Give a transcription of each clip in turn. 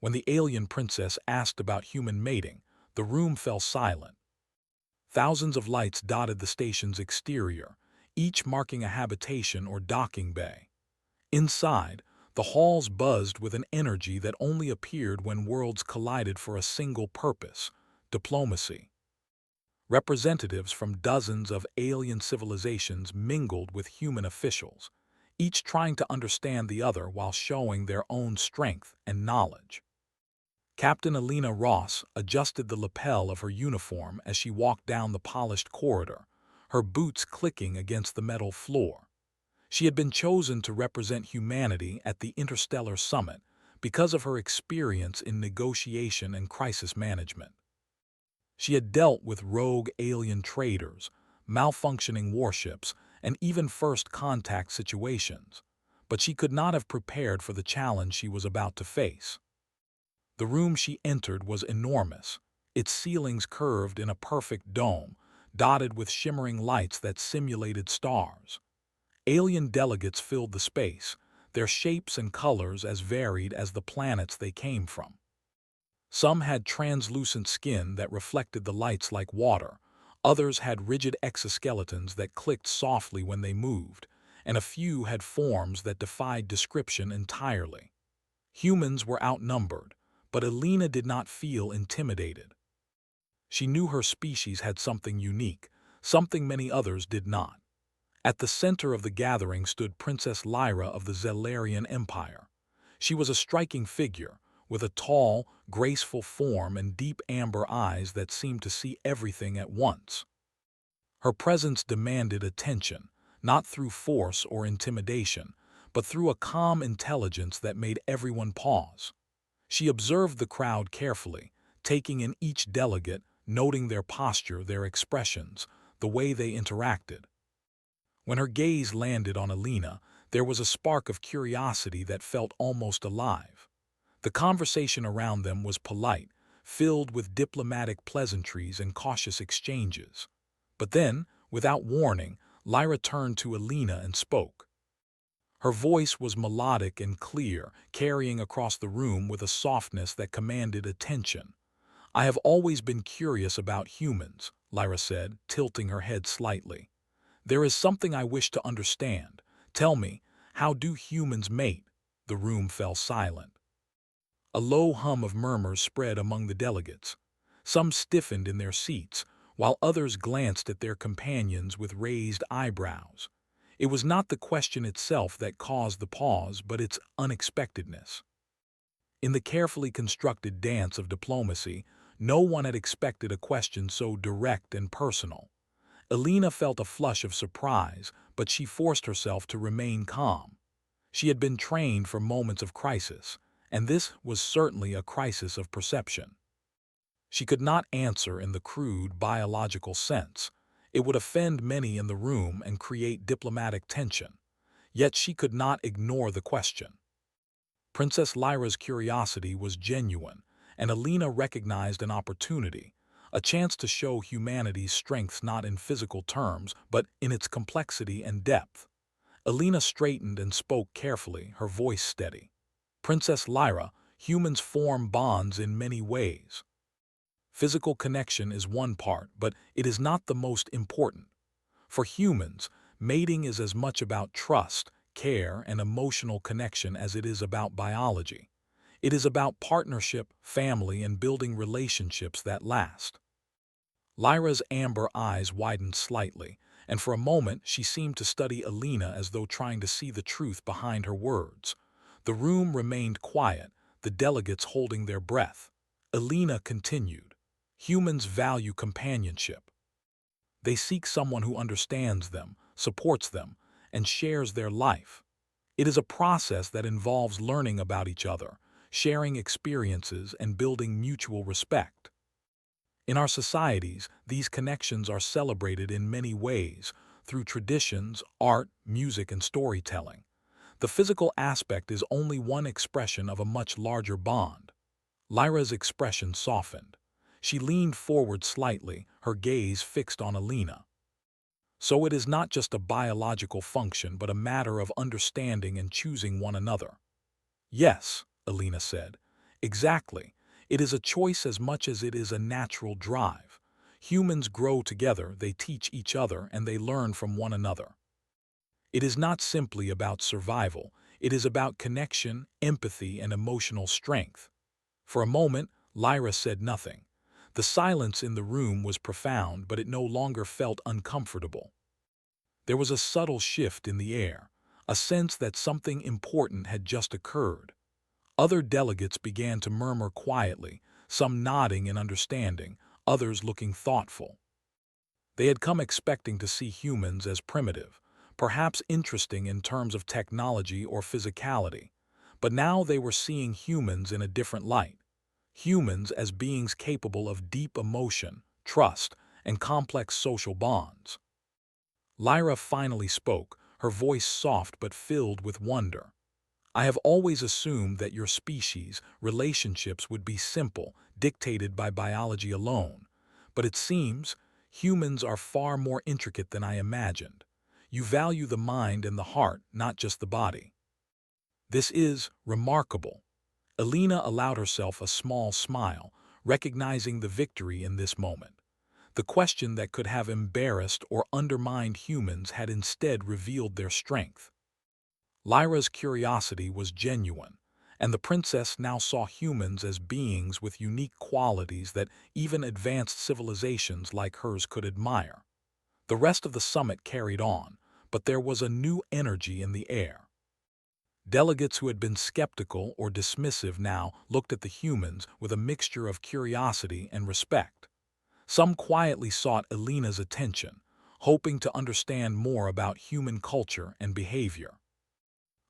When the alien princess asked about human mating, the room fell silent. Thousands of lights dotted the station's exterior, each marking a habitation or docking bay. Inside, the halls buzzed with an energy that only appeared when worlds collided for a single purpose: diplomacy. Representatives from dozens of alien civilizations mingled with human officials, each trying to understand the other while showing their own strength and knowledge. Captain Alina Ross adjusted the lapel of her uniform as she walked down the polished corridor, her boots clicking against the metal floor. She had been chosen to represent humanity at the Interstellar Summit because of her experience in negotiation and crisis management. She had dealt with rogue alien traders, malfunctioning warships, and even first contact situations, but she could not have prepared for the challenge she was about to face. The room she entered was enormous, its ceilings curved in a perfect dome, dotted with shimmering lights that simulated stars. Alien delegates filled the space, their shapes and colors as varied as the planets they came from. Some had translucent skin that reflected the lights like water, others had rigid exoskeletons that clicked softly when they moved, and a few had forms that defied description entirely. Humans were outnumbered, but Alina did not feel intimidated. She knew her species had something unique, something many others did not. At the center of the gathering stood Princess Lyra of the Zelarian Empire. She was a striking figure, with a tall, graceful form and deep amber eyes that seemed to see everything at once. Her presence demanded attention, not through force or intimidation, but through a calm intelligence that made everyone pause. She observed the crowd carefully, taking in each delegate, noting their posture, their expressions, the way they interacted. When her gaze landed on Alina, there was a spark of curiosity that felt almost alive. The conversation around them was polite, filled with diplomatic pleasantries and cautious exchanges. But then, without warning, Lyra turned to Alina and spoke. Her voice was melodic and clear, carrying across the room with a softness that commanded attention. "I have always been curious about humans," Lyra said, tilting her head slightly. "There is something I wish to understand. Tell me, how do humans mate?" The room fell silent. A low hum of murmurs spread among the delegates. Some stiffened in their seats, while others glanced at their companions with raised eyebrows. It was not the question itself that caused the pause, but its unexpectedness. In the carefully constructed dance of diplomacy, no one had expected a question so direct and personal. Alina felt a flush of surprise, but she forced herself to remain calm. She had been trained for moments of crisis, and this was certainly a crisis of perception. She could not answer in the crude biological sense. It would offend many in the room and create diplomatic tension. Yet she could not ignore the question. Princess Lyra's curiosity was genuine, and Alina recognized an opportunity, a chance to show humanity's strengths not in physical terms, but in its complexity and depth. Alina straightened and spoke carefully, her voice steady. "Princess Lyra, humans form bonds in many ways. Physical connection is one part, but it is not the most important. For humans, mating is as much about trust, care, and emotional connection as it is about biology. It is about partnership, family, and building relationships that last." Lyra's amber eyes widened slightly, and for a moment she seemed to study Alina as though trying to see the truth behind her words. The room remained quiet, the delegates holding their breath. Alina continued. "Humans value companionship. They seek someone who understands them, supports them, and shares their life. It is a process that involves learning about each other, sharing experiences, and building mutual respect. In our societies, these connections are celebrated in many ways, through traditions, art, music, and storytelling. The physical aspect is only one expression of a much larger bond." Lyra's expression softened. She leaned forward slightly, her gaze fixed on Alina. "So it is not just a biological function, but a matter of understanding and choosing one another." "Yes," Alina said. Exactly. It is a choice as much as it is a natural drive. Humans grow together, they teach each other, and they learn from one another. It is not simply about survival, it is about connection, empathy, and emotional strength. For a moment, Lyra said nothing. The silence in the room was profound, but it no longer felt uncomfortable. There was a subtle shift in the air, a sense that something important had just occurred. Other delegates began to murmur quietly, some nodding in understanding, others looking thoughtful. They had come expecting to see humans as primitive, perhaps interesting in terms of technology or physicality, but now they were seeing humans in a different light. Humans as beings capable of deep emotion, trust, and complex social bonds. Lyra finally spoke, her voice soft but filled with wonder. I have always assumed that your species' relationships would be simple, dictated by biology alone. But it seems humans are far more intricate than I imagined. You value the mind and the heart, not just the body. This is remarkable. Elena allowed herself a small smile, recognizing the victory in this moment. The question that could have embarrassed or undermined humans had instead revealed their strength. Lyra's curiosity was genuine, and the princess now saw humans as beings with unique qualities that even advanced civilizations like hers could admire. The rest of the summit carried on, but there was a new energy in the air. Delegates who had been skeptical or dismissive now looked at the humans with a mixture of curiosity and respect. Some quietly sought Elena's attention, hoping to understand more about human culture and behavior.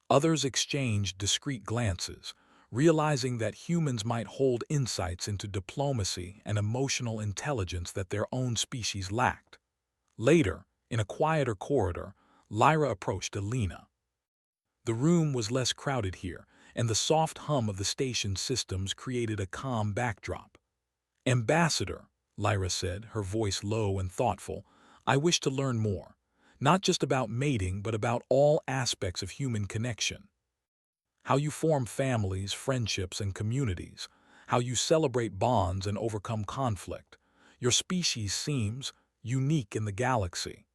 Others exchanged discreet glances, realizing that humans might hold insights into diplomacy and emotional intelligence that their own species lacked. Later, in a quieter corridor, Lyra approached Elena. The room was less crowded here, and the soft hum of the station systems created a calm backdrop. "Ambassador," Lyra said, her voice low and thoughtful, "I wish to learn more, not just about mating but about all aspects of human connection. How you form families, friendships, and communities, how you celebrate bonds and overcome conflict. Your species seems unique in the galaxy."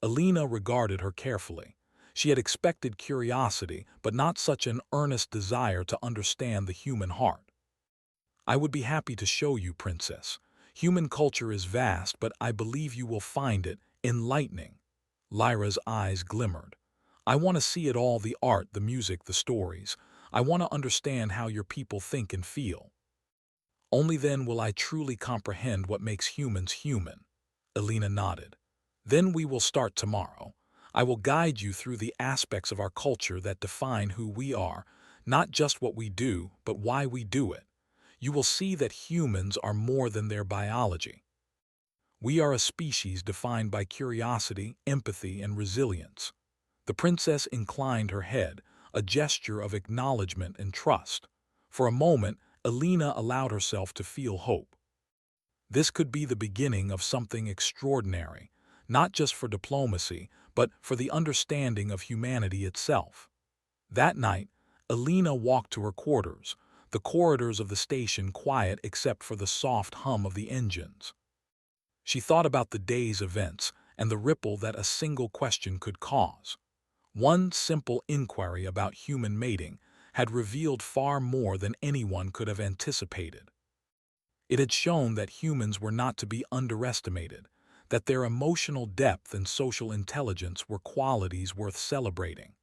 Elena regarded her carefully. She had expected curiosity, but not such an earnest desire to understand the human heart. "I would be happy to show you, Princess. Human culture is vast, but I believe you will find it enlightening." Lyra's eyes glimmered. "I want to see it all, the art, the music, the stories. I want to understand how your people think and feel. Only then will I truly comprehend what makes humans human." Elena nodded. "Then we will start tomorrow. I will guide you through the aspects of our culture that define who we are, not just what we do, but why we do it. You will see that humans are more than their biology. We are a species defined by curiosity, empathy, and resilience." The princess inclined her head, a gesture of acknowledgement and trust. For a moment, Elena allowed herself to feel hope. This could be the beginning of something extraordinary, not just for diplomacy, but for the understanding of humanity itself. That night, Elena walked to her quarters, the corridors of the station quiet except for the soft hum of the engines. She thought about the day's events and the ripple that a single question could cause. One simple inquiry about human mating had revealed far more than anyone could have anticipated. It had shown that humans were not to be underestimated, that their emotional depth and social intelligence were qualities worth celebrating.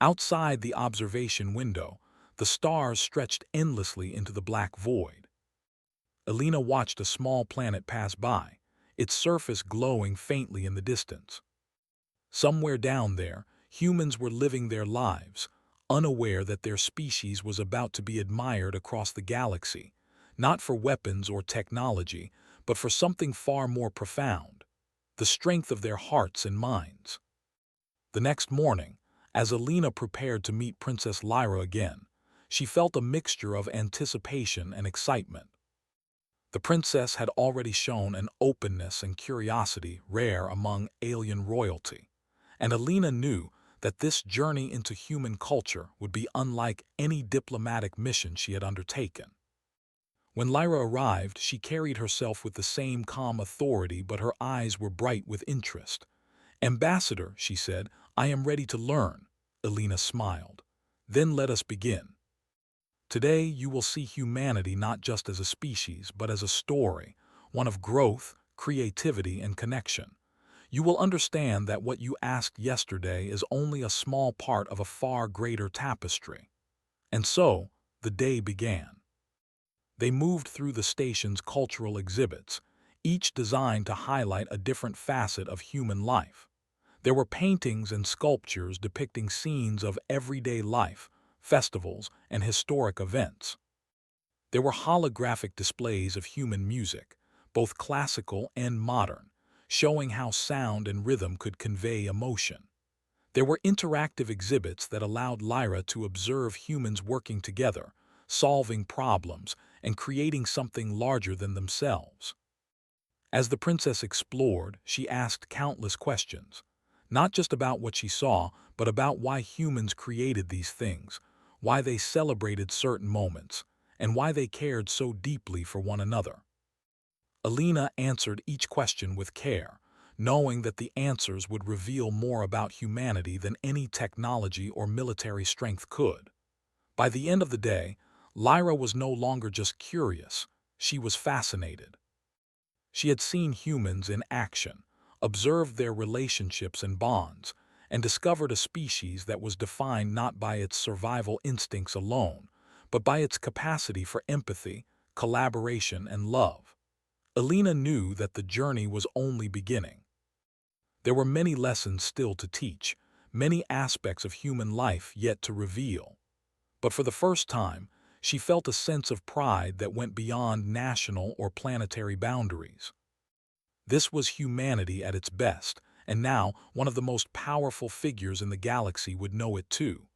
Outside the observation window, the stars stretched endlessly into the black void. Elena watched a small planet pass by, its surface glowing faintly in the distance. Somewhere down there, humans were living their lives, unaware that their species was about to be admired across the galaxy, not for weapons or technology, but for something far more profound, the strength of their hearts and minds. The next morning, as Elena prepared to meet Princess Lyra again, she felt a mixture of anticipation and excitement. The princess had already shown an openness and curiosity rare among alien royalty, and Elena knew that this journey into human culture would be unlike any diplomatic mission she had undertaken. When Lyra arrived, she carried herself with the same calm authority, but her eyes were bright with interest. "Ambassador," she said, "I am ready to learn." Elena smiled. "Then let us begin. Today you will see humanity not just as a species, but as a story, one of growth, creativity, and connection. You will understand that what you asked yesterday is only a small part of a far greater tapestry." And so, the day began. They moved through the station's cultural exhibits, each designed to highlight a different facet of human life. There were paintings and sculptures depicting scenes of everyday life, festivals, and historic events. There were holographic displays of human music, both classical and modern, showing how sound and rhythm could convey emotion. There were interactive exhibits that allowed Lyra to observe humans working together, solving problems, and creating something larger than themselves. As the princess explored, she asked countless questions, not just about what she saw, but about why humans created these things, why they celebrated certain moments, and why they cared so deeply for one another. Elena answered each question with care, knowing that the answers would reveal more about humanity than any technology or military strength could. By the end of the day, Lyra was no longer just curious, she was fascinated. She had seen humans in action, observed their relationships and bonds, and discovered a species that was defined not by its survival instincts alone, but by its capacity for empathy, collaboration, and love. Elena knew that the journey was only beginning. There were many lessons still to teach, many aspects of human life yet to reveal. But for the first time, she felt a sense of pride that went beyond national or planetary boundaries. This was humanity at its best, and now one of the most powerful figures in the galaxy would know it too.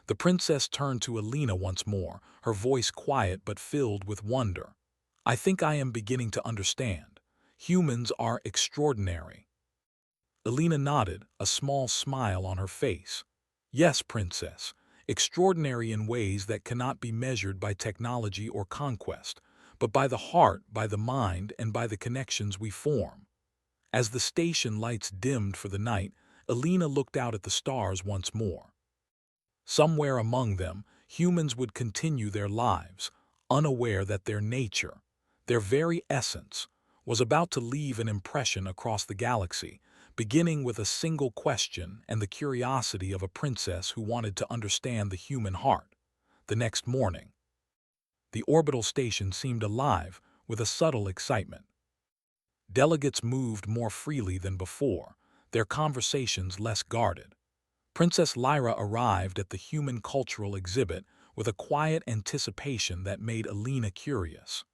The princess turned to Elena once more, her voice quiet but filled with wonder. "I think I am beginning to understand. Humans are extraordinary." Elena nodded, a small smile on her face. "Yes, princess, extraordinary in ways that cannot be measured by technology or conquest, but by the heart, by the mind, and by the connections we form." As the station lights dimmed for the night, Elena looked out at the stars once more. Somewhere among them, humans would continue their lives, unaware that their nature, their very essence, was about to leave an impression across the galaxy, beginning with a single question and the curiosity of a princess who wanted to understand the human heart. The next morning, the orbital station seemed alive with a subtle excitement. Delegates moved more freely than before, their conversations less guarded. Princess Lyra arrived at the human cultural exhibit with a quiet anticipation that made Elena curious.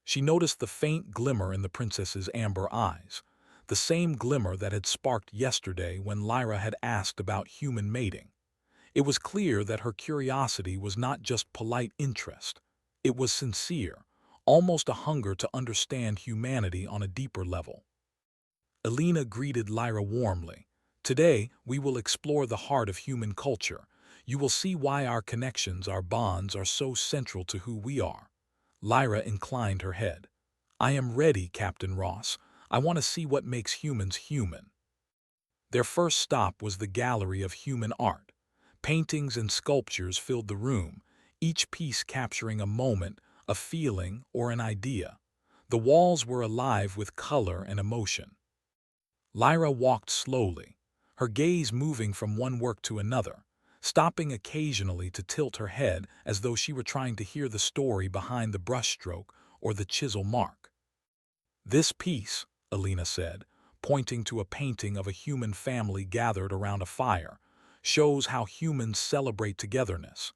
She noticed the faint glimmer in the princess's amber eyes, the same glimmer that had sparked yesterday when Lyra had asked about human mating. It was clear that her curiosity was not just polite interest. It was sincere, almost a hunger to understand humanity on a deeper level. Elena greeted Lyra warmly. "Today, we will explore the heart of human culture. You will see why our connections, our bonds, are so central to who we are." Lyra inclined her head. "I am ready, Captain Ross. I want to see what makes humans human." Their first stop was the Gallery of Human Art. Paintings and sculptures filled the room, each piece capturing a moment, a feeling, or an idea. The walls were alive with color and emotion. Lyra walked slowly, her gaze moving from one work to another, stopping occasionally to tilt her head as though she were trying to hear the story behind the brushstroke or the chisel mark. "This piece," Elena said, pointing to a painting of a human family gathered around a fire, "shows how humans celebrate togetherness.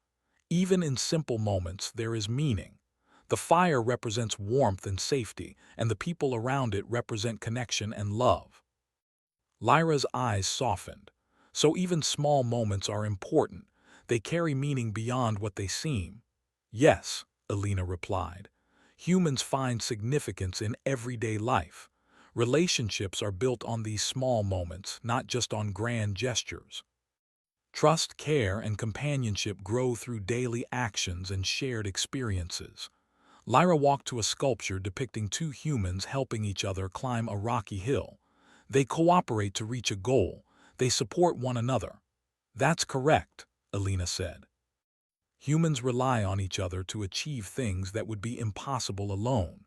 Even in simple moments, there is meaning. The fire represents warmth and safety, and the people around it represent connection and love." Lyra's eyes softened. "So even small moments are important. They carry meaning beyond what they seem." "Yes," Elena replied. "Humans find significance in everyday life. Relationships are built on these small moments, not just on grand gestures." Trust, care, and companionship grow through daily actions and shared experiences. Lyra walked to a sculpture depicting two humans helping each other climb a rocky hill. They cooperate to reach a goal. They support one another. That's correct, Alina said. Humans rely on each other to achieve things that would be impossible alone.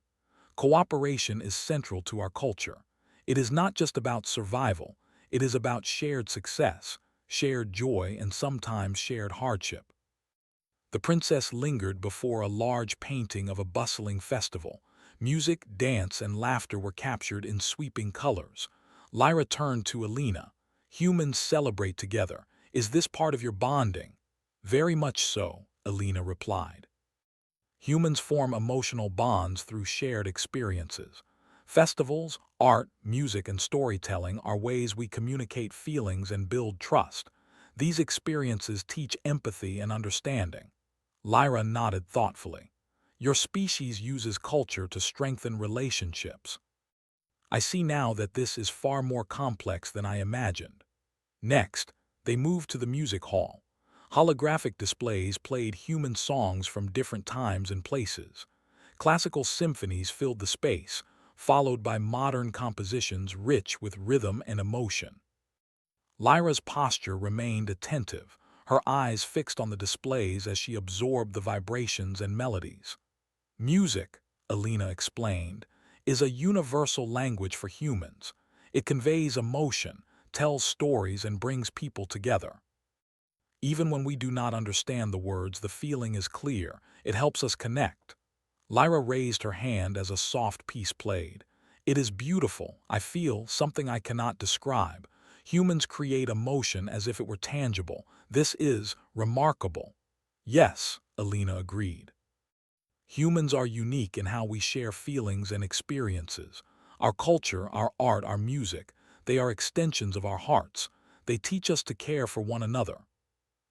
Cooperation is central to our culture. It is not just about survival, it is about shared success, shared joy, and sometimes shared hardship. The princess lingered before a large painting of a bustling festival. Music, dance, and laughter were captured in sweeping colors. Lyra turned to Alina. Humans celebrate together. Is this part of your bonding? Very much so, Alina replied. Humans form emotional bonds through shared experiences. Festivals, art, music, and storytelling are ways we communicate feelings and build trust. These experiences teach empathy and understanding. Lyra nodded thoughtfully. Your species uses culture to strengthen relationships. I see now that this is far more complex than I imagined. Next, they moved to the music hall. Holographic displays played human songs from different times and places. Classical symphonies filled the space, followed by modern compositions rich with rhythm and emotion. Lyra's posture remained attentive, her eyes fixed on the displays as she absorbed the vibrations and melodies. Music, Alina explained, is a universal language for humans. It conveys emotion, tells stories, and brings people together. Even when we do not understand the words, the feeling is clear. It helps us connect. Lyra raised her hand as a soft piece played. It is beautiful. I feel something I cannot describe. Humans create emotion as if it were tangible. This is remarkable. Yes, Alina agreed. Humans are unique in how we share feelings and experiences. Our culture, our art, our music, they are extensions of our hearts. They teach us to care for one another.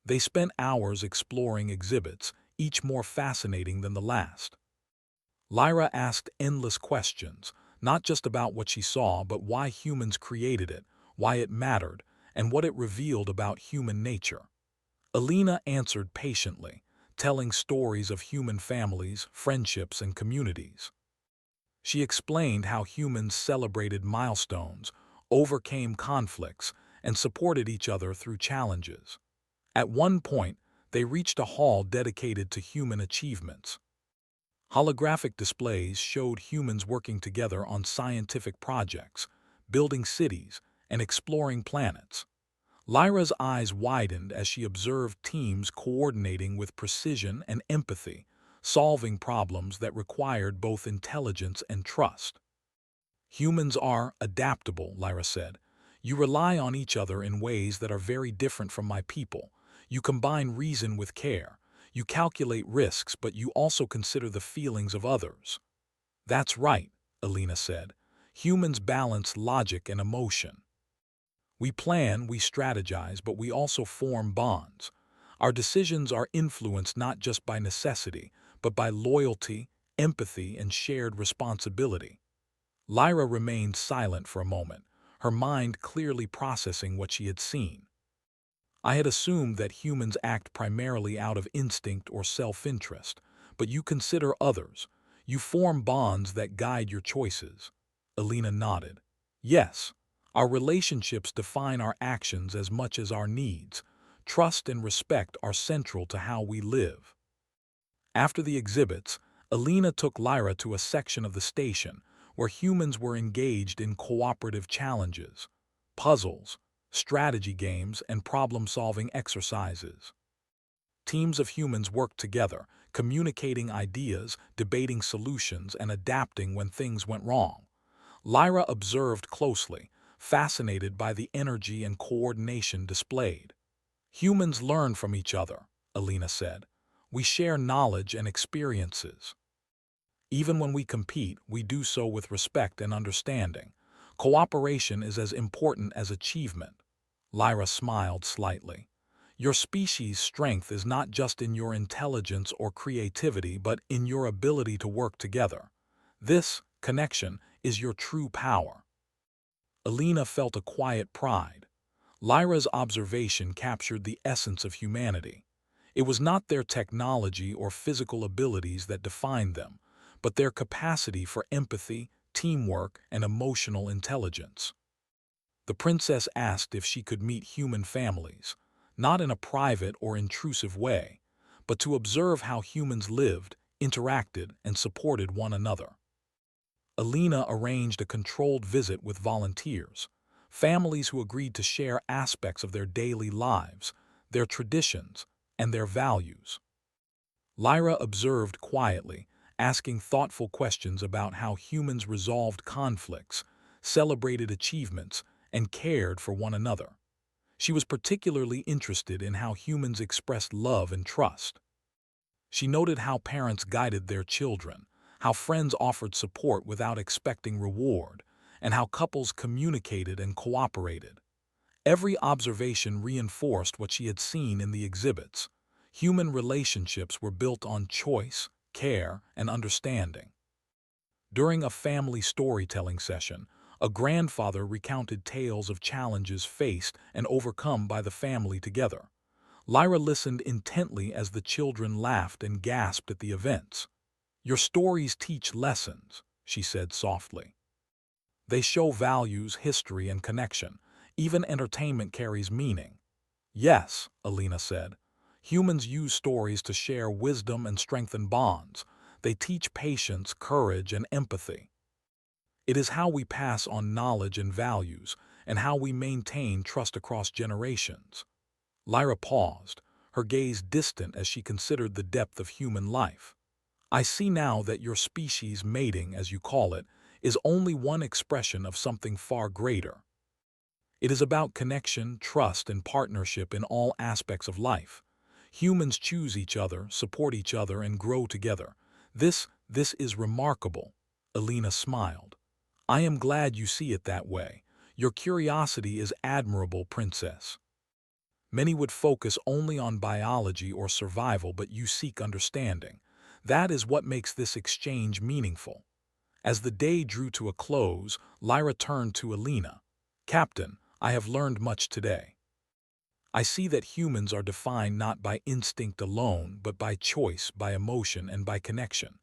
They spent hours exploring exhibits, each more fascinating than the last. Lyra asked endless questions, not just about what she saw, but why humans created it, why it mattered, and what it revealed about human nature. Alina answered patiently, telling stories of human families, friendships, and communities. She explained how humans celebrated milestones, overcame conflicts, and supported each other through challenges. At one point, they reached a hall dedicated to human achievements. Holographic displays showed humans working together on scientific projects, building cities, and exploring planets. Lyra's eyes widened as she observed teams coordinating with precision and empathy, solving problems that required both intelligence and trust. Humans are adaptable, Lyra said. You rely on each other in ways that are very different from my people. You combine reason with care. You calculate risks, but you also consider the feelings of others. That's right, Alina said. Humans balance logic and emotion. We plan, we strategize, but we also form bonds. Our decisions are influenced not just by necessity, but by loyalty, empathy, and shared responsibility. Lyra remained silent for a moment, her mind clearly processing what she had seen. I had assumed that humans act primarily out of instinct or self-interest, but you consider others. You form bonds that guide your choices. Alina nodded. Yes, our relationships define our actions as much as our needs. Trust and respect are central to how we live. After the exhibits, Alina took Lyra to a section of the station where humans were engaged in cooperative challenges, puzzles, strategy games, and problem-solving exercises. Teams of humans worked together, communicating ideas, debating solutions, and adapting when things went wrong. Lyra observed closely, fascinated by the energy and coordination displayed. Humans learn from each other, Alina said. We share knowledge and experiences. Even when we compete, we do so with respect and understanding. Cooperation is as important as achievement. Lyra smiled slightly. Your species' strength is not just in your intelligence or creativity, but in your ability to work together. This connection is your true power. Alina felt a quiet pride. Lyra's observation captured the essence of humanity. It was not their technology or physical abilities that defined them, but their capacity for empathy, teamwork, and emotional intelligence. The princess asked if she could meet human families, not in a private or intrusive way, but to observe how humans lived, interacted, and supported one another. Alina arranged a controlled visit with volunteers, families who agreed to share aspects of their daily lives, their traditions, and their values. Lyra observed quietly, asking thoughtful questions about how humans resolved conflicts, celebrated achievements, and cared for one another. She was particularly interested in how humans expressed love and trust. She noted how parents guided their children, how friends offered support without expecting reward, and how couples communicated and cooperated. Every observation reinforced what she had seen in the exhibits. Human relationships were built on choice, care, and understanding. During a family storytelling session, a grandfather recounted tales of challenges faced and overcome by the family together. Lyra listened intently as the children laughed and gasped at the events. "Your stories teach lessons," she said softly. "They show values, history, and connection. Even entertainment carries meaning." "Yes," Alina said. "Humans use stories to share wisdom and strengthen bonds. They teach patience, courage, and empathy. It is how we pass on knowledge and values, and how we maintain trust across generations." Lyra paused, her gaze distant as she considered the depth of human life. "I see now that your species mating, as you call it, is only one expression of something far greater. It is about connection, trust, and partnership in all aspects of life. Humans choose each other, support each other, and grow together. This is remarkable." Alina smiled. "I am glad you see it that way. Your curiosity is admirable, princess. Many would focus only on biology or survival, but you seek understanding. That is what makes this exchange meaningful." As the day drew to a close, Lyra turned to Alina. "Captain, I have learned much today. I see that humans are defined not by instinct alone, but by choice, by emotion, and by connection.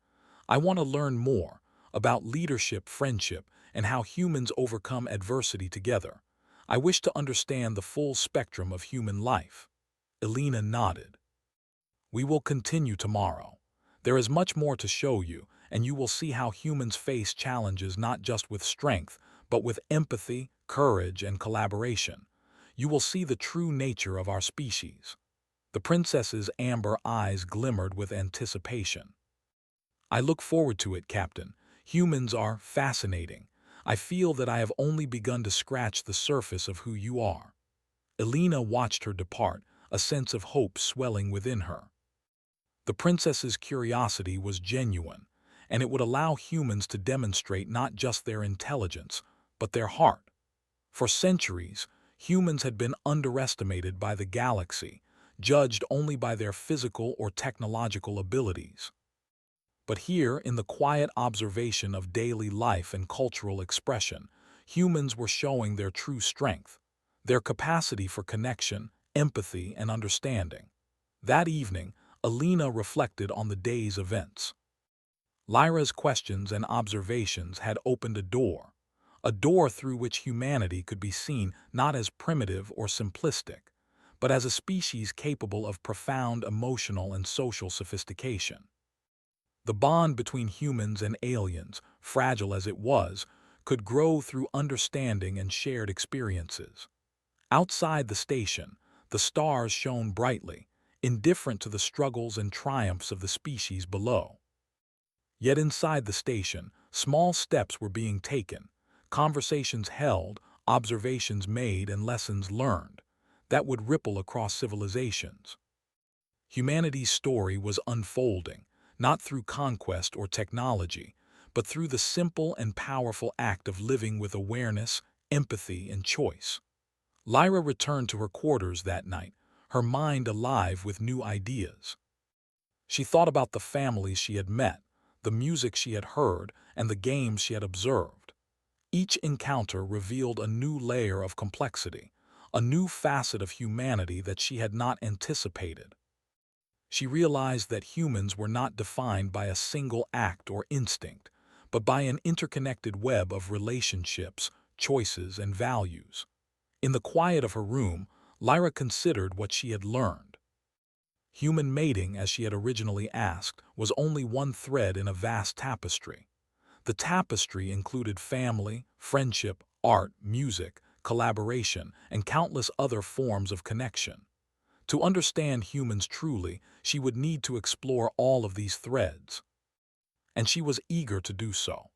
I want to learn more about leadership, friendship, and how humans overcome adversity together. I wish to understand the full spectrum of human life." Alina nodded. "We will continue tomorrow. There is much more to show you, and you will see how humans face challenges not just with strength, but with empathy, courage, and collaboration. You will see the true nature of our species." The princess's amber eyes glimmered with anticipation. "I look forward to it, Captain. Humans are fascinating. I feel that I have only begun to scratch the surface of who you are." Alina watched her depart, a sense of hope swelling within her. The princess's curiosity was genuine, and it would allow humans to demonstrate not just their intelligence, but their heart. For centuries, humans had been underestimated by the galaxy, judged only by their physical or technological abilities. But here, in the quiet observation of daily life and cultural expression, humans were showing their true strength, their capacity for connection, empathy, and understanding. That evening, Alina reflected on the day's events. Lyra's questions and observations had opened a door through which humanity could be seen not as primitive or simplistic, but as a species capable of profound emotional and social sophistication. The bond between humans and aliens, fragile as it was, could grow through understanding and shared experiences. Outside the station, the stars shone brightly, indifferent to the struggles and triumphs of the species below. Yet inside the station, small steps were being taken, conversations held, observations made, and lessons learned that would ripple across civilizations. Humanity's story was unfolding, not through conquest or technology, but through the simple and powerful act of living with awareness, empathy, and choice. Lyra returned to her quarters that night, her mind alive with new ideas. She thought about the families she had met, the music she had heard, and the games she had observed. Each encounter revealed a new layer of complexity, a new facet of humanity that she had not anticipated. She realized that humans were not defined by a single act or instinct, but by an interconnected web of relationships, choices, and values. In the quiet of her room, Lyra considered what she had learned. Human mating, as she had originally asked, was only one thread in a vast tapestry. The tapestry included family, friendship, art, music, collaboration, and countless other forms of connection. To understand humans truly, she would need to explore all of these threads. And she was eager to do so.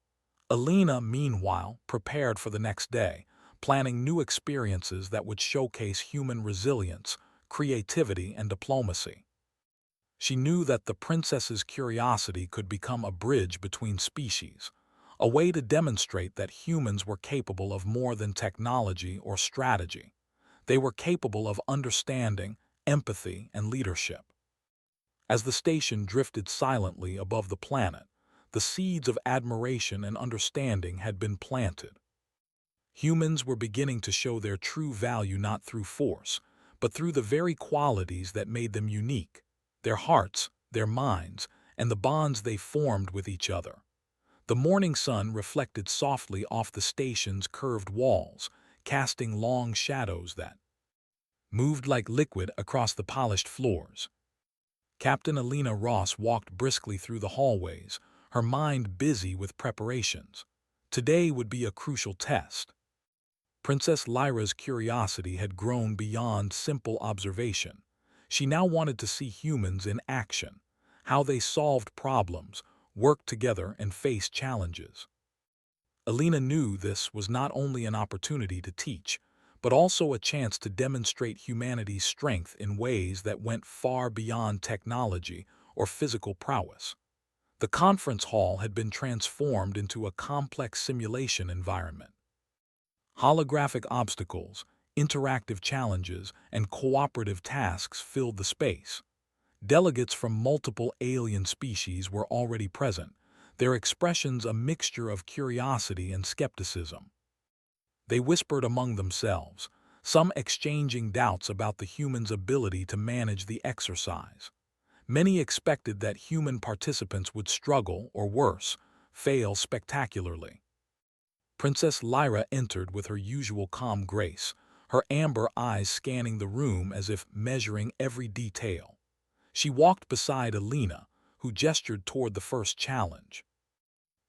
Alina, meanwhile, prepared for the next day, planning new experiences that would showcase human resilience, creativity, and diplomacy. She knew that the princess's curiosity could become a bridge between species, a way to demonstrate that humans were capable of more than technology or strategy. They were capable of understanding, empathy, and leadership. As the station drifted silently above the planet, the seeds of admiration and understanding had been planted. Humans were beginning to show their true value not through force, but through the very qualities that made them unique: their hearts, their minds, and the bonds they formed with each other. The morning sun reflected softly off the station's curved walls, casting long shadows that moved like liquid across the polished floors. Captain Alina Ross walked briskly through the hallways, her mind busy with preparations. Today would be a crucial test. Princess Lyra's curiosity had grown beyond simple observation. She now wanted to see humans in action, how they solved problems, worked together, and faced challenges. Alina knew this was not only an opportunity to teach, but also a chance to demonstrate humanity's strength in ways that went far beyond technology or physical prowess. The conference hall had been transformed into a complex simulation environment. Holographic obstacles, interactive challenges, and cooperative tasks filled the space. Delegates from multiple alien species were already present, their expressions a mixture of curiosity and skepticism. They whispered among themselves, some exchanging doubts about the humans' ability to manage the exercise. Many expected that human participants would struggle, or worse, fail spectacularly. Princess Lyra entered with her usual calm grace, her amber eyes scanning the room as if measuring every detail. She walked beside Alina, who gestured toward the first challenge.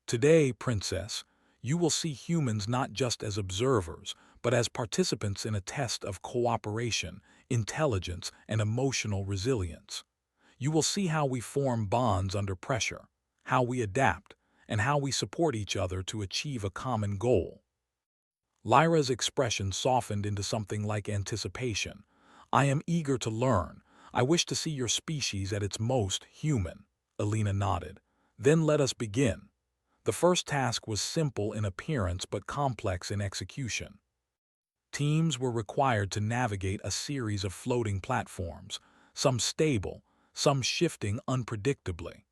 Today, Princess, you will see humans not just as observers, but as participants in a test of cooperation, intelligence, and emotional resilience. You will see how we form bonds under pressure, how we adapt, and how we support each other to achieve a common goal. Lyra's expression softened into something like anticipation. I am eager to learn. I wish to see your species at its most human. Alina nodded. Then let us begin. The first task was simple in appearance but complex in execution. Teams were required to navigate a series of floating platforms, some stable, some shifting unpredictably.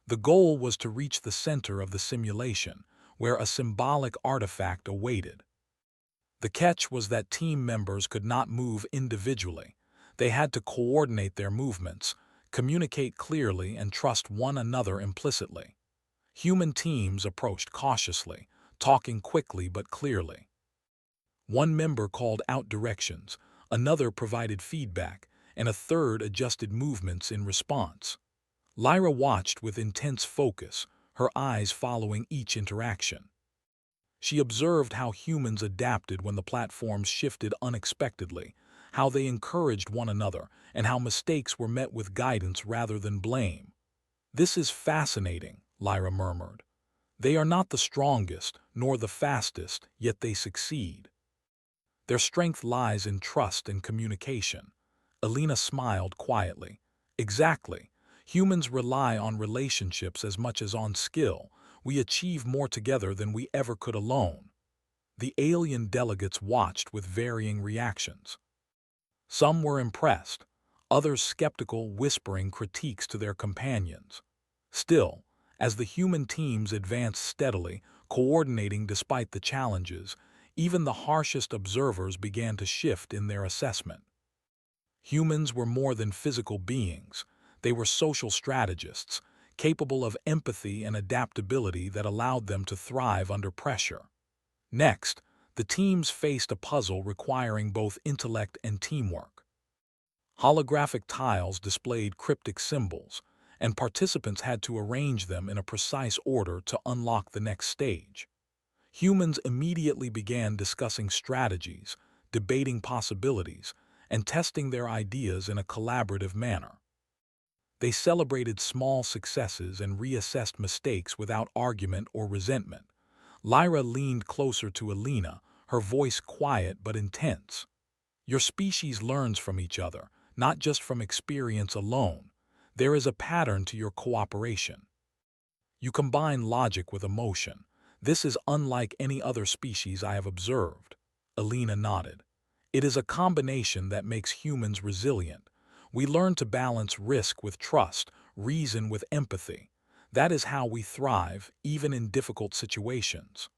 The goal was to reach the center of the simulation, where a symbolic artifact awaited. The catch was that team members could not move individually. They had to coordinate their movements, communicate clearly, and trust one another implicitly. Human teams approached cautiously, talking quickly but clearly. One member called out directions, another provided feedback, and a third adjusted movements in response. Lyra watched with intense focus, her eyes following each interaction. She observed how humans adapted when the platforms shifted unexpectedly, how they encouraged one another, and how mistakes were met with guidance rather than blame. This is fascinating, Lyra murmured. They are not the strongest, nor the fastest, yet they succeed. Their strength lies in trust and communication. Alina smiled quietly. Exactly. Humans rely on relationships as much as on skill. We achieve more together than we ever could alone. The alien delegates watched with varying reactions. Some were impressed, others skeptical, whispering critiques to their companions. Still, as the human teams advanced steadily, coordinating despite the challenges, Even the harshest observers began to shift in their assessment. Humans were more than physical beings. They were social strategists, capable of empathy and adaptability that allowed them to thrive under pressure. Next, the teams faced a puzzle requiring both intellect and teamwork. Holographic tiles displayed cryptic symbols, and participants had to arrange them in a precise order to unlock the next stage. Humans immediately began discussing strategies, debating possibilities, and testing their ideas in a collaborative manner. They celebrated small successes and reassessed mistakes without argument or resentment. Lyra leaned closer to Alina, her voice quiet but intense. Your species learns from each other, not just from experience alone. There is a pattern to your cooperation. You combine logic with emotion. This is unlike any other species I have observed. Alina nodded. It is a combination that makes humans resilient. We learn to balance risk with trust, reason with empathy. That is how we thrive, even in difficult situations.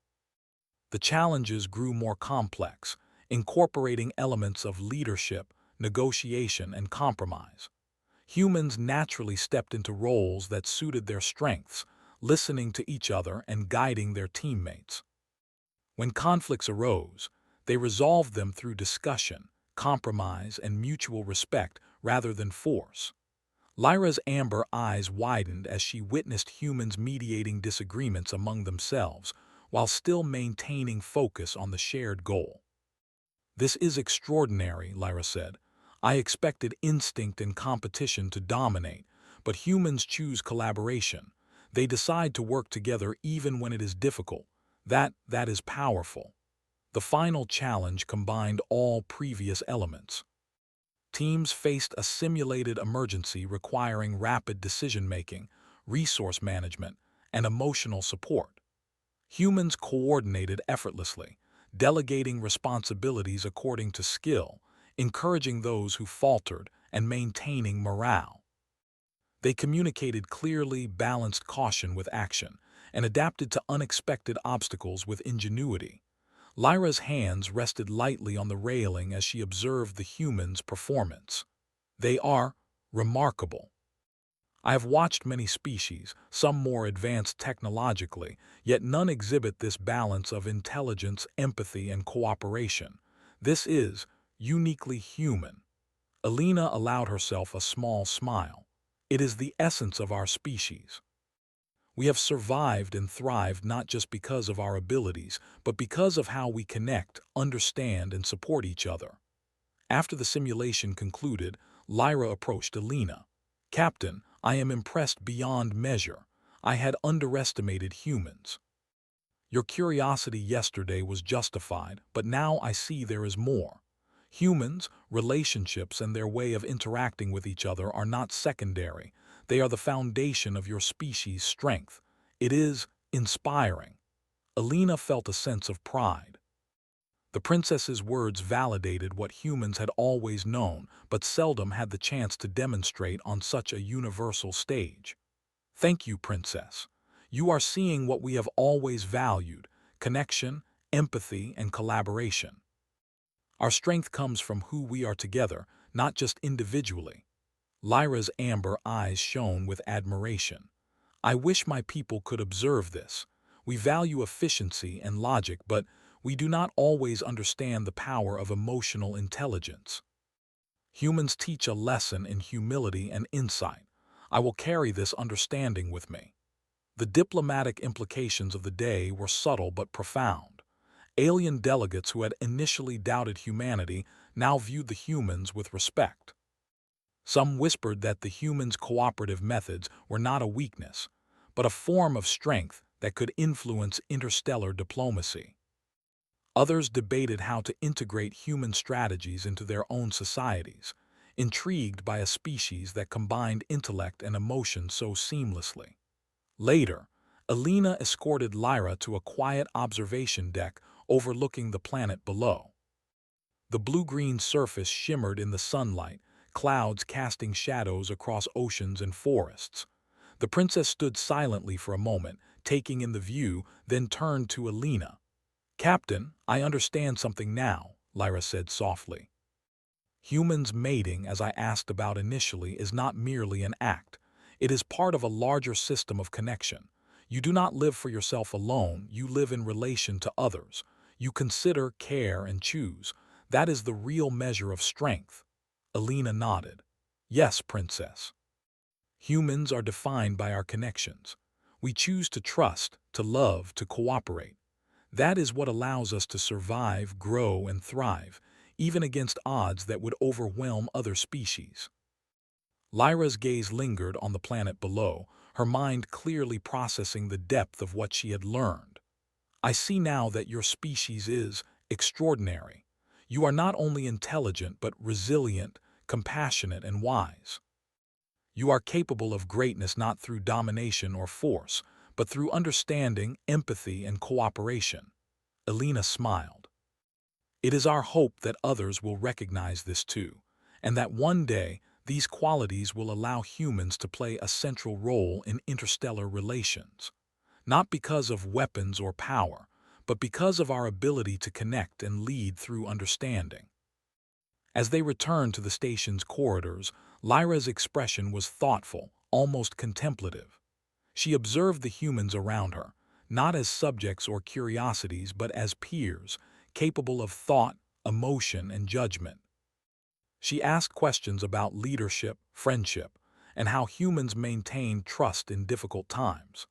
The challenges grew more complex, incorporating elements of leadership, negotiation, and compromise. Humans naturally stepped into roles that suited their strengths, listening to each other and guiding their teammates. When conflicts arose, they resolved them through discussion, compromise, and mutual respect rather than force. Lyra's amber eyes widened as she witnessed humans mediating disagreements among themselves while still maintaining focus on the shared goal. This is extraordinary, Lyra said. I expected instinct and competition to dominate, but humans choose collaboration. They decide to work together even when it is difficult. That is powerful. The final challenge combined all previous elements. Teams faced a simulated emergency requiring rapid decision-making, resource management, and emotional support. Humans coordinated effortlessly, delegating responsibilities according to skill, encouraging those who faltered, and maintaining morale. They communicated clearly, balanced caution with action, and adapted to unexpected obstacles with ingenuity. Lyra's hands rested lightly on the railing as she observed the humans' performance. They are remarkable. I have watched many species, some more advanced technologically, yet none exhibit this balance of intelligence, empathy, and cooperation. This is uniquely human. Alina allowed herself a small smile. It is the essence of our species. We have survived and thrived not just because of our abilities, but because of how we connect, understand, and support each other. After the simulation concluded, Lyra approached Alina. Captain, I am impressed beyond measure. I had underestimated humans. Your curiosity yesterday was justified, but now I see there is more. Humans, relationships, and their way of interacting with each other are not secondary. They are the foundation of your species' strength. It is inspiring. Alina felt a sense of pride. The princess's words validated what humans had always known, but seldom had the chance to demonstrate on such a universal stage. Thank you, princess. You are seeing what we have always valued: connection, empathy, and collaboration. Our strength comes from who we are together, not just individually. Lyra's amber eyes shone with admiration. I wish my people could observe this. We value efficiency and logic, but we do not always understand the power of emotional intelligence. Humans teach a lesson in humility and insight. I will carry this understanding with me. The diplomatic implications of the day were subtle but profound. Alien delegates who had initially doubted humanity now viewed the humans with respect. Some whispered that the humans' cooperative methods were not a weakness, but a form of strength that could influence interstellar diplomacy. Others debated how to integrate human strategies into their own societies, intrigued by a species that combined intellect and emotion so seamlessly. Later, Alina escorted Lyra to a quiet observation deck overlooking the planet below. The blue-green surface shimmered in the sunlight, clouds casting shadows across oceans and forests. The princess stood silently for a moment, taking in the view, then turned to Alina. "Captain, I understand something now," Lyra said softly. "Humans mating, as I asked about initially, is not merely an act. It is part of a larger system of connection. You do not live for yourself alone, you live in relation to others. You consider, care, and choose. That is the real measure of strength." Alina nodded. "Yes, Princess. Humans are defined by our connections. We choose to trust, to love, to cooperate. That is what allows us to survive, grow, and thrive, even against odds that would overwhelm other species." Lyra's gaze lingered on the planet below, her mind clearly processing the depth of what she had learned. "I see now that your species is extraordinary. You are not only intelligent but resilient, compassionate, and wise. You are capable of greatness not through domination or force, but through understanding, empathy, and cooperation." Alina smiled. "It is our hope that others will recognize this too, and that one day these qualities will allow humans to play a central role in interstellar relations, not because of weapons or power, but because of our ability to connect and lead through understanding." As they returned to the station's corridors, Lyra's expression was thoughtful, almost contemplative. She observed the humans around her, not as subjects or curiosities, but as peers, capable of thought, emotion, and judgment. She asked questions about leadership, friendship, and how humans maintain trust in difficult times.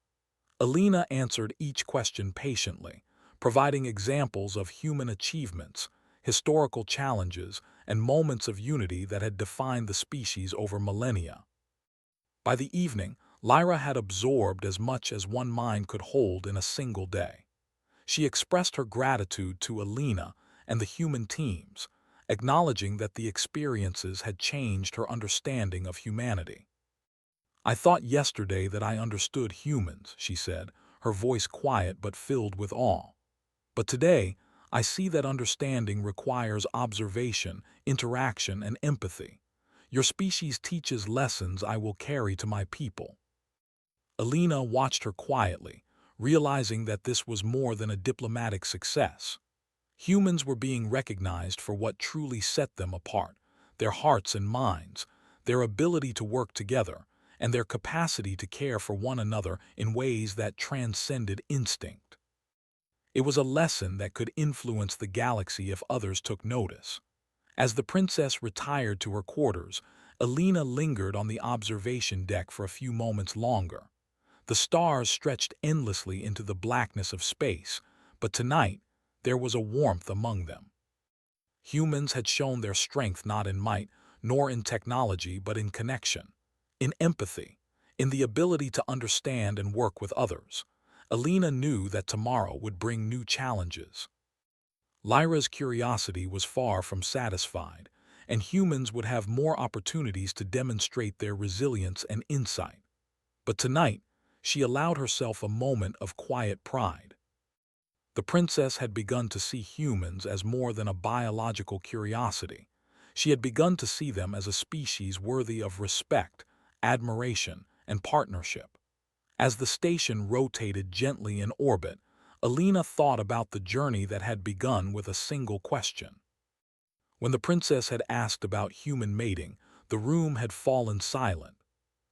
Alina answered each question patiently, providing examples of human achievements, historical challenges, and moments of unity that had defined the species over millennia. By the evening, Lyra had absorbed as much as one mind could hold in a single day. She expressed her gratitude to Alina and the human teams, acknowledging that the experiences had changed her understanding of humanity. "I thought yesterday that I understood humans," she said, her voice quiet but filled with awe. "But today, I see that understanding requires observation, interaction, and empathy. Your species teaches lessons I will carry to my people." Alina watched her quietly, realizing that this was more than a diplomatic success. Humans were being recognized for what truly set them apart: their hearts and minds, their ability to work together, and their capacity to care for one another in ways that transcended instinct. It was a lesson that could influence the galaxy if others took notice. As the princess retired to her quarters, Alina lingered on the observation deck for a few moments longer. The stars stretched endlessly into the blackness of space, but tonight there was a warmth among them. Humans had shown their strength not in might, nor in technology, but in connection, in empathy, in the ability to understand and work with others. Alina knew that tomorrow would bring new challenges. Lyra's curiosity was far from satisfied, and humans would have more opportunities to demonstrate their resilience and insight. But tonight, she allowed herself a moment of quiet pride. The princess had begun to see humans as more than a biological curiosity. She had begun to see them as a species worthy of respect, admiration, and partnership. As the station rotated gently in orbit, Alina thought about the journey that had begun with a single question. When the princess had asked about human mating, the room had fallen silent.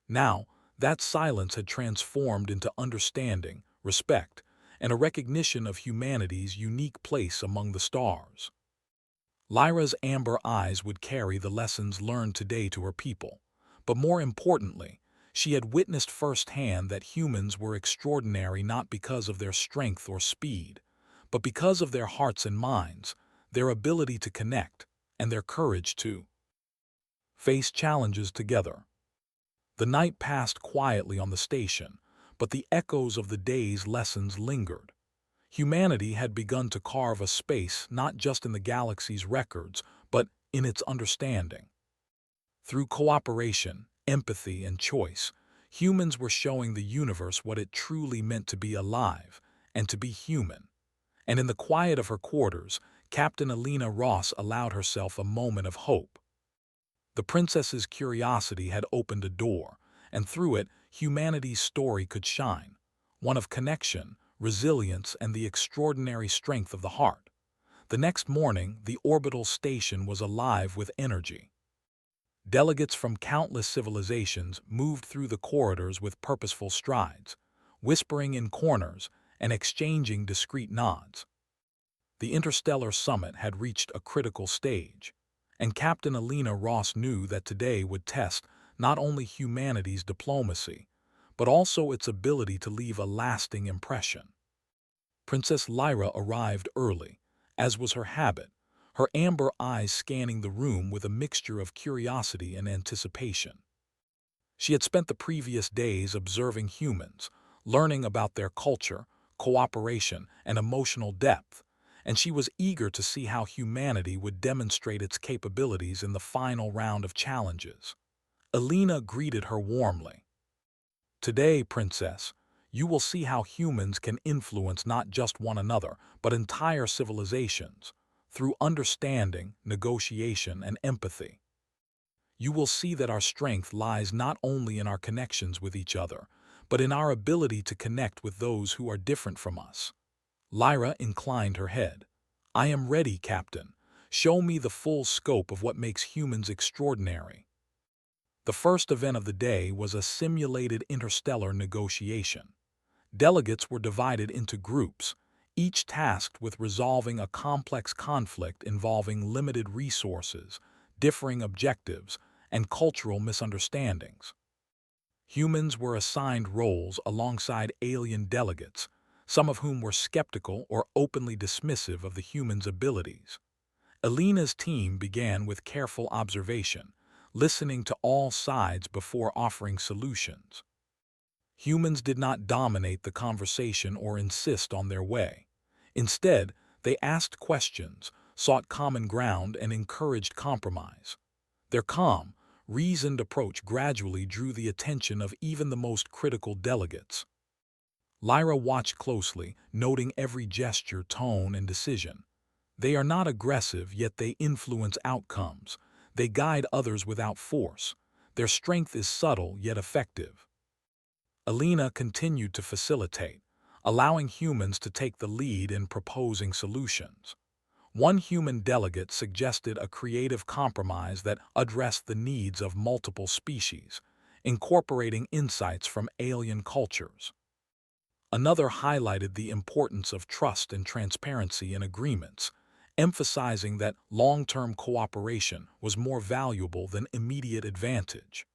Now, that silence had transformed into understanding, respect, and a recognition of humanity's unique place among the stars. Lyra's amber eyes would carry the lessons learned today to her people, but more importantly, she had witnessed firsthand that humans were extraordinary not because of their strength or speed, but because of their hearts and minds, their ability to connect, and their courage to face challenges together. The night passed quietly on the station, but the echoes of the day's lessons lingered. Humanity had begun to carve a space not just in the galaxy's records, but in its understanding. Through cooperation, empathy, and choice, humans were showing the universe what it truly meant to be alive and to be human. And in the quiet of her quarters, Captain Alina Ross allowed herself a moment of hope. The princess's curiosity had opened a door, and through it, humanity's story could shine, one of connection, resilience, and the extraordinary strength of the heart. The next morning, the orbital station was alive with energy. Delegates from countless civilizations moved through the corridors with purposeful strides, whispering in corners and exchanging discreet nods. The interstellar summit had reached a critical stage, and Captain Alina Ross knew that today would test not only humanity's diplomacy, but also its ability to leave a lasting impression. Princess Lyra arrived early, as was her habit, her amber eyes scanning the room with a mixture of curiosity and anticipation. She had spent the previous days observing humans, learning about their culture, cooperation, and emotional depth, and she was eager to see how humanity would demonstrate its capabilities in the final round of challenges. Alina greeted her warmly. "Today, Princess, you will see how humans can influence not just one another, but entire civilizations, through understanding, negotiation, and empathy. You will see that our strength lies not only in our connections with each other, but in our ability to connect with those who are different from us." Lyra inclined her head. "I am ready, Captain. Show me the full scope of what makes humans extraordinary." The first event of the day was a simulated interstellar negotiation. Delegates were divided into groups, each tasked with resolving a complex conflict involving limited resources, differing objectives, and cultural misunderstandings. Humans were assigned roles alongside alien delegates, some of whom were skeptical or openly dismissive of the humans' abilities. Alina's team began with careful observation, listening to all sides before offering solutions. Humans did not dominate the conversation or insist on their way. Instead, they asked questions, sought common ground, and encouraged compromise. Their calm, reasoned approach gradually drew the attention of even the most critical delegates. Lyra watched closely, noting every gesture, tone, and decision. They are not aggressive, yet they influence outcomes. They guide others without force. Their strength is subtle, yet effective. Alina continued to facilitate, allowing humans to take the lead in proposing solutions. One human delegate suggested a creative compromise that addressed the needs of multiple species, incorporating insights from alien cultures. Another highlighted the importance of trust and transparency in agreements, emphasizing that long-term cooperation was more valuable than immediate advantage.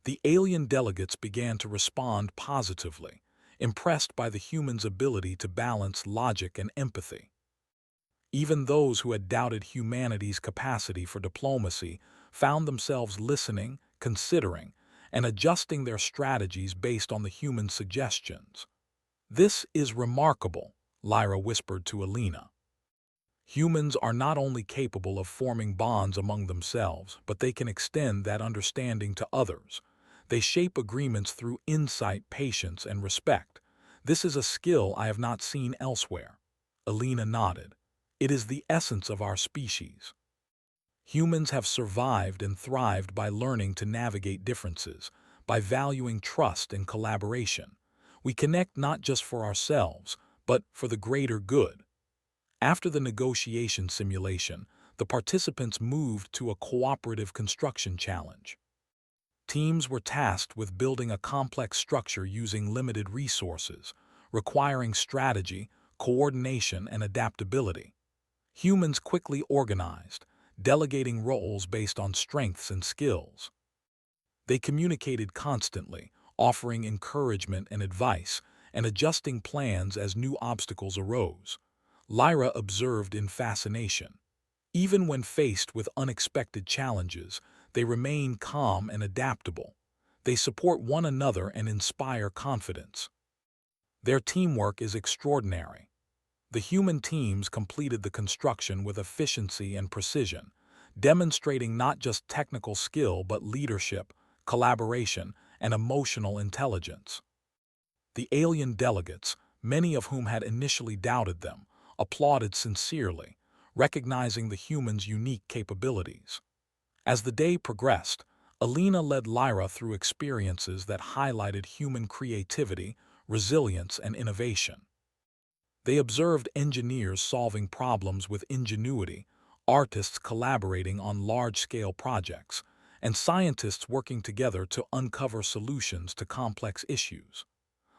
The alien delegates began to respond positively, impressed by the humans' ability to balance logic and empathy. Even those who had doubted humanity's capacity for diplomacy found themselves listening, considering, and adjusting their strategies based on the human suggestions. "This is remarkable," Lyra whispered to Alina. "Humans are not only capable of forming bonds among themselves, but they can extend that understanding to others. They shape agreements through insight, patience, and respect. This is a skill I have not seen elsewhere." Alina nodded. "It is the essence of our species. Humans have survived and thrived by learning to navigate differences, by valuing trust and collaboration. We connect not just for ourselves, but for the greater good." After the negotiation simulation, the participants moved to a cooperative construction challenge. Teams were tasked with building a complex structure using limited resources, requiring strategy, coordination, and adaptability. Humans quickly organized, delegating roles based on strengths and skills. They communicated constantly, offering encouragement and advice, and adjusting plans as new obstacles arose. Lyra observed in fascination. Even when faced with unexpected challenges, they remain calm and adaptable. They support one another and inspire confidence. Their teamwork is extraordinary. The human teams completed the construction with efficiency and precision, demonstrating not just technical skill but leadership, collaboration, and emotional intelligence. The alien delegates, many of whom had initially doubted them, applauded sincerely, recognizing the humans' unique capabilities. As the day progressed, Alina led Lyra through experiences that highlighted human creativity, resilience, and innovation. They observed engineers solving problems with ingenuity, artists collaborating on large-scale projects, and scientists working together to uncover solutions to complex issues.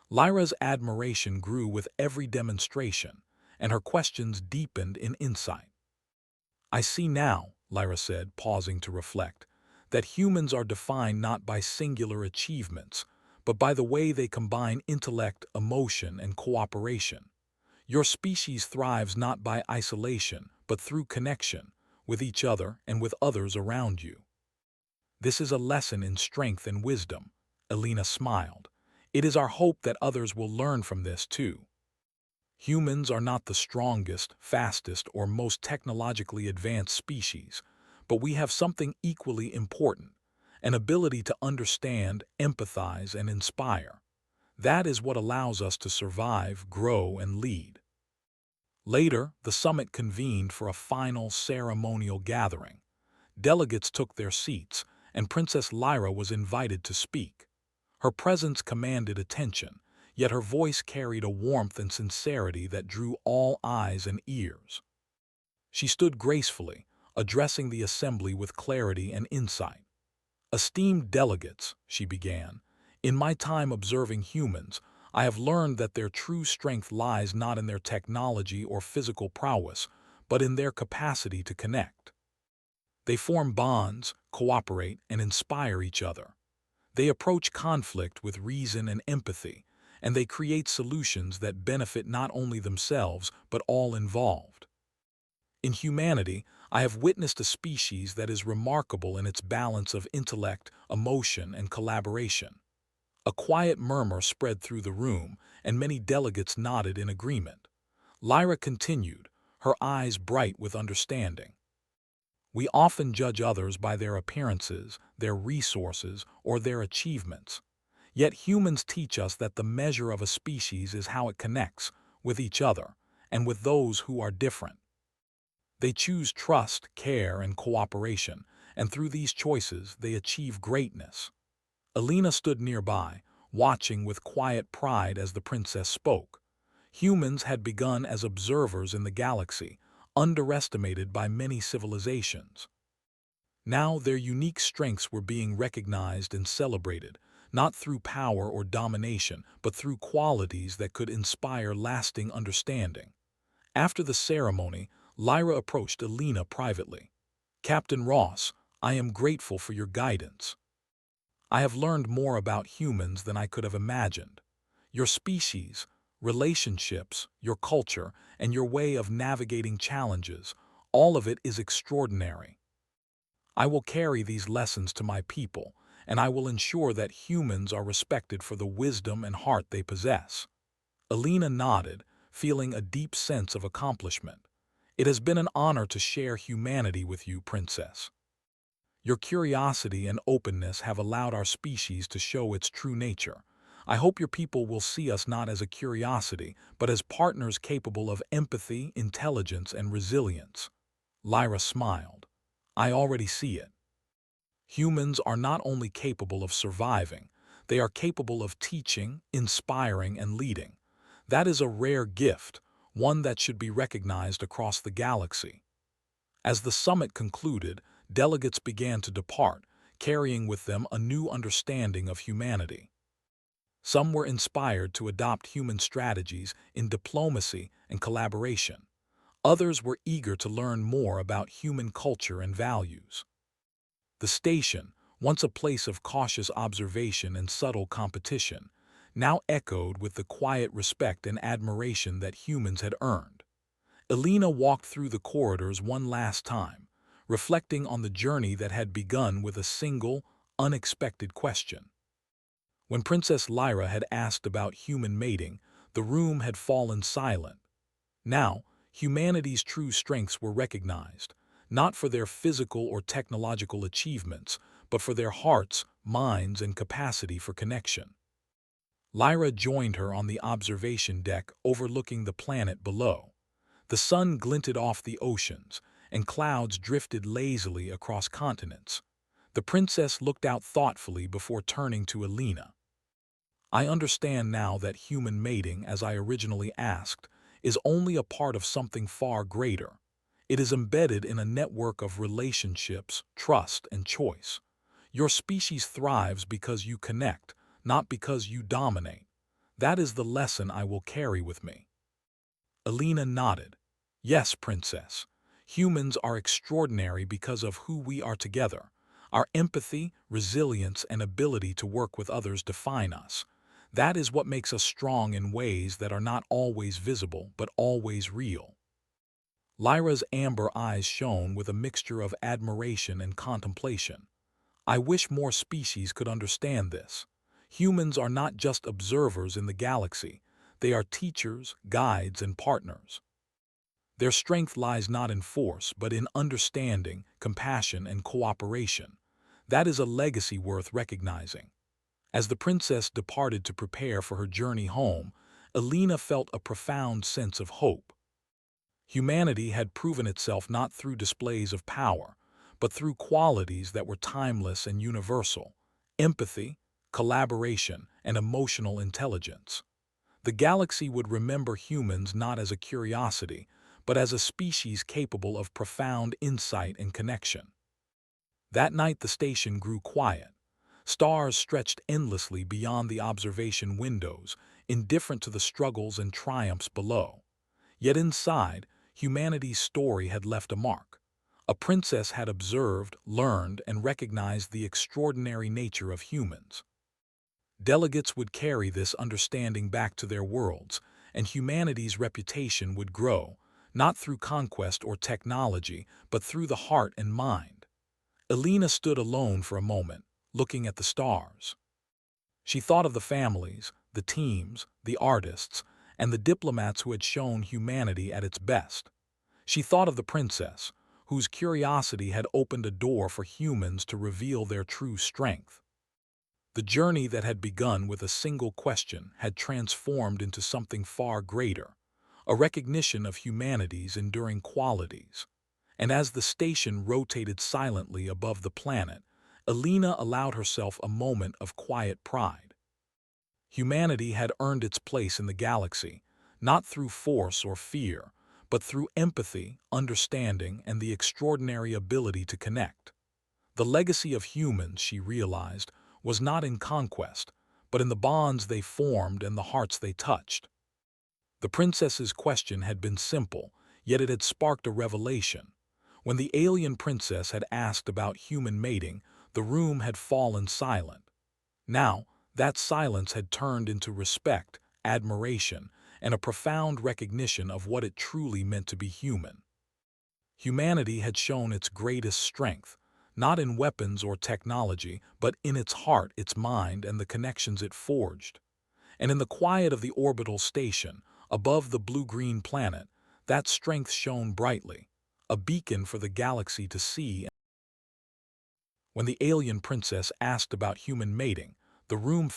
Lyra's admiration grew with every demonstration, and her questions deepened in insight. "I see now," Lyra said, pausing to reflect, "that humans are defined not by singular achievements, but by the way they combine intellect, emotion, and cooperation. Your species thrives not by isolation, but through connection, with each other and with others around you." "This is a lesson in strength and wisdom," Elena smiled. "It is our hope that others will learn from this too. Humans are not the strongest, fastest, or most technologically advanced species, but we have something equally important, an ability to understand, empathize, and inspire. That is what allows us to survive, grow, and lead." Later, the summit convened for a final ceremonial gathering. Delegates took their seats, and Princess Lyra was invited to speak. Her presence commanded attention, yet her voice carried a warmth and sincerity that drew all eyes and ears. She stood gracefully, addressing the assembly with clarity and insight. "Esteemed delegates," she began, "in my time observing humans, I have learned that their true strength lies not in their technology or physical prowess, but in their capacity to connect. They form bonds, cooperate, and inspire each other. They approach conflict with reason and empathy, and they create solutions that benefit not only themselves but all involved. In humanity, I have witnessed a species that is remarkable in its balance of intellect, emotion, and collaboration." A quiet murmur spread through the room, and many delegates nodded in agreement. Lyra continued, her eyes bright with understanding. "We often judge others by their appearances, their resources, or their achievements. Yet humans teach us that the measure of a species is how it connects with each other and with those who are different. They choose trust, care, and cooperation, and through these choices they achieve greatness." Elena stood nearby, watching with quiet pride as the princess spoke. Humans had begun as observers in the galaxy, underestimated by many civilizations. Now their unique strengths were being recognized and celebrated, not through power or domination, but through qualities that could inspire lasting understanding. After the ceremony, Lyra approached Elena privately. "Captain Ross, I am grateful for your guidance. I have learned more about humans than I could have imagined. Your species, relationships, your culture, and your way of navigating challenges, all of it is extraordinary. I will carry these lessons to my people, and I will ensure that humans are respected for the wisdom and heart they possess." Elena nodded, feeling a deep sense of accomplishment. "It has been an honor to share humanity with you, Princess. Your curiosity and openness have allowed our species to show its true nature. I hope your people will see us not as a curiosity, but as partners capable of empathy, intelligence, and resilience." Lyra smiled. "I already see it. Humans are not only capable of surviving, they are capable of teaching, inspiring, and leading. That is a rare gift, one that should be recognized across the galaxy." As the summit concluded, delegates began to depart, carrying with them a new understanding of humanity. Some were inspired to adopt human strategies in diplomacy and collaboration. Others were eager to learn more about human culture and values. The station, once a place of cautious observation and subtle competition, now echoed with the quiet respect and admiration that humans had earned. Elena walked through the corridors one last time, reflecting on the journey that had begun with a single, unexpected question. When Princess Lyra had asked about human mating, the room had fallen silent. Now, humanity's true strengths were recognized, not for their physical or technological achievements, but for their hearts, minds, and capacity for connection. Lyra joined her on the observation deck overlooking the planet below. The sun glinted off the oceans, and clouds drifted lazily across continents. The princess looked out thoughtfully before turning to Elena. "I understand now that human mating, as I originally asked, is only a part of something far greater. It is embedded in a network of relationships, trust, and choice. Your species thrives because you connect, not because you dominate. That is the lesson I will carry with me. Alina nodded. Yes, Princess. Humans are extraordinary because of who we are together. Our empathy, resilience, and ability to work with others define us. That is what makes us strong in ways that are not always visible, but always real. Lyra's amber eyes shone with a mixture of admiration and contemplation. I wish more species could understand this. Humans are not just observers in the galaxy. They are teachers, guides, and partners. Their strength lies not in force, but in understanding, compassion, and cooperation. That is a legacy worth recognizing. As the princess departed to prepare for her journey home, Alina felt a profound sense of hope. Humanity had proven itself not through displays of power, but through qualities that were timeless and universal: empathy, collaboration, and emotional intelligence. The galaxy would remember humans not as a curiosity, but as a species capable of profound insight and connection. That night the station grew quiet. Stars stretched endlessly beyond the observation windows, indifferent to the struggles and triumphs below. Yet inside, humanity's story had left a mark. A princess had observed, learned, and recognized the extraordinary nature of humans. Delegates would carry this understanding back to their worlds, and humanity's reputation would grow, not through conquest or technology, but through the heart and mind. Alina stood alone for a moment, looking at the stars. She thought of the families, the teams, the artists, and the diplomats who had shown humanity at its best. She thought of the princess, whose curiosity had opened a door for humans to reveal their true strength. The journey that had begun with a single question had transformed into something far greater, a recognition of humanity's enduring qualities. And as the station rotated silently above the planet, Alina allowed herself a moment of quiet pride. Humanity had earned its place in the galaxy, not through force or fear, but through empathy, understanding, and the extraordinary ability to connect. The legacy of humans, she realized, was not in conquest, but in the bonds they formed and the hearts they touched. The princess's question had been simple, yet it had sparked a revelation. When the alien princess had asked about human mating, the room had fallen silent. Now, that silence had turned into respect, admiration, and a profound recognition of what it truly meant to be human. Humanity had shown its greatest strength, not in weapons or technology, but in its heart, its mind, and the connections it forged. And in the quiet of the orbital station, above the blue-green planet, that strength shone brightly, a beacon for the galaxy to see. When the alien princess asked about human mating, the room